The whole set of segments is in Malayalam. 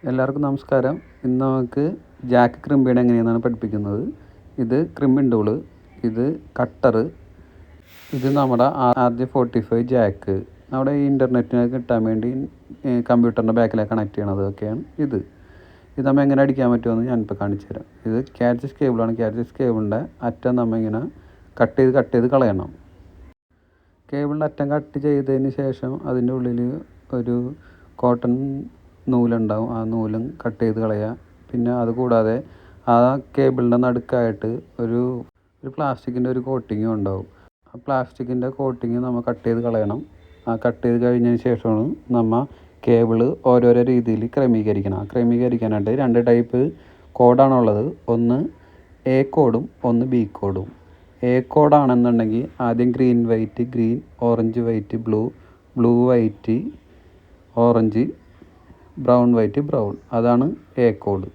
എല്ലാവർക്കും നമസ്കാരം. ഇന്ന് നമുക്ക് ജാക്ക് ക്രിമ്പ് ചെയ്യണം എങ്ങനെയെന്നാണ് പഠിപ്പിക്കുന്നത്. ഇത് ക്രിമ്പിംഗ് ടൂള്, ഇത് കട്ടർ, ഇത് നമ്മുടെ RJ45 ജാക്ക്. നമ്മുടെ ഈ ഇൻ്റർനെറ്റിന് കിട്ടാൻ വേണ്ടി കമ്പ്യൂട്ടറിൻ്റെ ബാക്കിലേക്ക് കണക്ട് ചെയ്യണത് ഒക്കെയാണ് ഇത് നമ്മൾ എങ്ങനെ അടിക്കാൻ പറ്റുമെന്ന് ഞാനിപ്പോൾ കാണിച്ചു തരാം. ഇത് ക്യാറ്റ്സിസ് കേബിളാണ്. ക്യാറ്റ്സിസ് കേബിളിൻ്റെ അറ്റം നമ്മൾ ഇങ്ങനെ കട്ട് ചെയ്ത് കളയണം. കേബിളിൻ്റെ അറ്റം കട്ട് ചെയ്തതിന് ശേഷം അതിൻ്റെ ഉള്ളിൽ ഒരു കോട്ടൺ നൂലുണ്ടാവും. ആ നൂലും കട്ട് ചെയ്ത് കളയുക. പിന്നെ അതുകൂടാതെ ആ കേബിളിൻ്റെ നടുക്കായിട്ട് ഒരു പ്ലാസ്റ്റിക്കിൻ്റെ ഒരു കോട്ടിങ്ങും ഉണ്ടാവും. ആ പ്ലാസ്റ്റിക്കിൻ്റെ കോട്ടിങ് നമ്മൾ കട്ട് ചെയ്ത് കളയണം. ആ കട്ട് ചെയ്ത് കഴിഞ്ഞതിന് ശേഷമാണ് നമ്മൾ കേബിള് ഓരോരോ രീതിയിൽ ക്രമീകരിക്കണം. ക്രമീകരിക്കാനായിട്ട് 2 ടൈപ്പ് കോഡാണുള്ളത്. ഒന്ന് A കോഡും ഒന്ന് B കോഡും. A കോഡാണെന്നുണ്ടെങ്കിൽ ആദ്യം green white green, orange white blue white orange, brown white brown, അതാണ് A കോഡ്.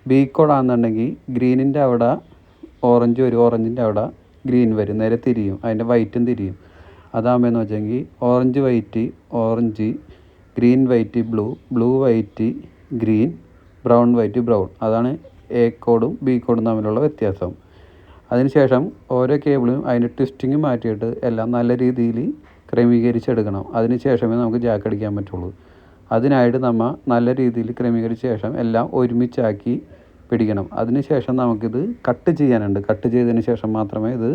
B കോഡാണെന്നുണ്ടെങ്കിൽ ഗ്രീനിൻ്റെ അവിടെ ഓറഞ്ച് വരും, ഓറഞ്ചിൻ്റെ അവിടെ ഗ്രീൻ വരും, നേരെ തിരിയും, അതിൻ്റെ വൈറ്റും തിരിയും. അതാകുമ്പോഴെന്ന് വെച്ചെങ്കിൽ orange white orange, green white blue white green, brown white brown, അതാണ് A കോഡും B കോഡും തമ്മിലുള്ള വ്യത്യാസം. അതിനുശേഷം ഓരോ കേബിളും അതിൻ്റെ ട്വിസ്റ്റിങ് മാറ്റിയിട്ട് എല്ലാം നല്ല രീതിയിൽ ക്രമീകരിച്ചെടുക്കണം. അതിന് ശേഷമേ നമുക്ക് ജാക്ക് അടിക്കാൻ പറ്റുള്ളൂ. അതിനായിട്ട് നമ്മൾ നല്ല രീതിയിൽ ക്രമീകരിച്ച ശേഷം എല്ലാം ഒരുമിച്ചാക്കി പിടിക്കണം. അതിന് ശേഷം നമുക്കിത് കട്ട് ചെയ്യാനുണ്ട്. കട്ട് ചെയ്തതിന് ശേഷം മാത്രമേ ഇത്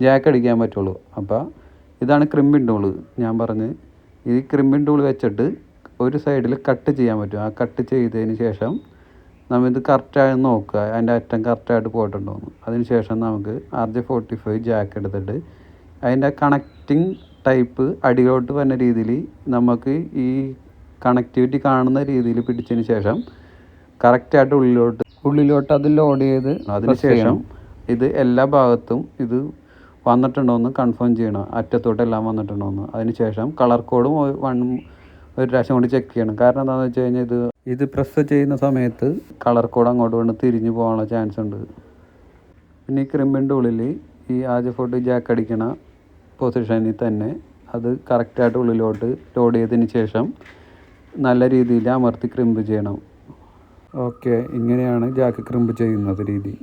ജാക്ക് അടിക്കാൻ പറ്റുള്ളൂ. അപ്പോൾ ഇതാണ് ക്രിമ്പിംഗ് ടൂള്. ഞാൻ പറഞ്ഞ് ഈ ക്രിമ്പിംഗ് ടൂൾ വെച്ചിട്ട് ഒരു സൈഡിൽ കട്ട് ചെയ്യാൻ പറ്റും. ആ കട്ട് ചെയ്തതിന് ശേഷം നമ്മൾ ഇത് കറക്റ്റായി നോക്കുക, അതിൻ്റെ അറ്റം കറക്റ്റായിട്ട് പോയിട്ടുണ്ടോയെന്ന്. അതിന് ശേഷം നമുക്ക് RJ45 ജാക്ക് എടുത്തിട്ട് അതിൻ്റെ കണക്റ്റിംഗ് ടൈപ്പ് അടിയിലോട്ട് വരുന്ന രീതിയിൽ നമുക്ക് ഈ കണക്ടിവിറ്റി കാണുന്ന രീതിയിൽ പിടിച്ചതിന് ശേഷം കറക്റ്റായിട്ട് ഉള്ളിലോട്ട് അത് ലോഡ് ചെയ്ത് അതിന് ശേഷം ഇത് എല്ലാ ഭാഗത്തും ഇത് വന്നിട്ടുണ്ടോയെന്ന് കൺഫേം ചെയ്യണം. അറ്റത്തോട്ടെല്ലാം വന്നിട്ടുണ്ടോയെന്ന്. അതിന് ശേഷം കളർ കോഡും ഒരു പ്രാവശ്യം കൊണ്ട് ചെക്ക് ചെയ്യണം. കാരണം എന്താണെന്ന് വെച്ച് കഴിഞ്ഞാൽ ഇത് പ്രസ് ചെയ്യുന്ന സമയത്ത് കളർ കോഡ് അങ്ങോട്ട് കൊണ്ട് തിരിഞ്ഞു പോകാനുള്ള ചാൻസ് ഉണ്ട്. പിന്നെ ഈ ക്രിമ്പിൻ്റെ ഉള്ളിൽ ഈ RJ45 ജാക്ക് അടിക്കണ പൊസിഷനിൽ തന്നെ അത് കറക്റ്റായിട്ട് ഉള്ളിലോട്ട് ലോഡ് ചെയ്തതിന് ശേഷം നല്ല രീതിയിൽ അമർത്തി ക്രിമ്പ് ചെയ്യണം. ഓക്കെ, ഇങ്ങനെയാണ് ജാക്ക് ക്രിമ്പ് ചെയ്യുന്നത് രീതി.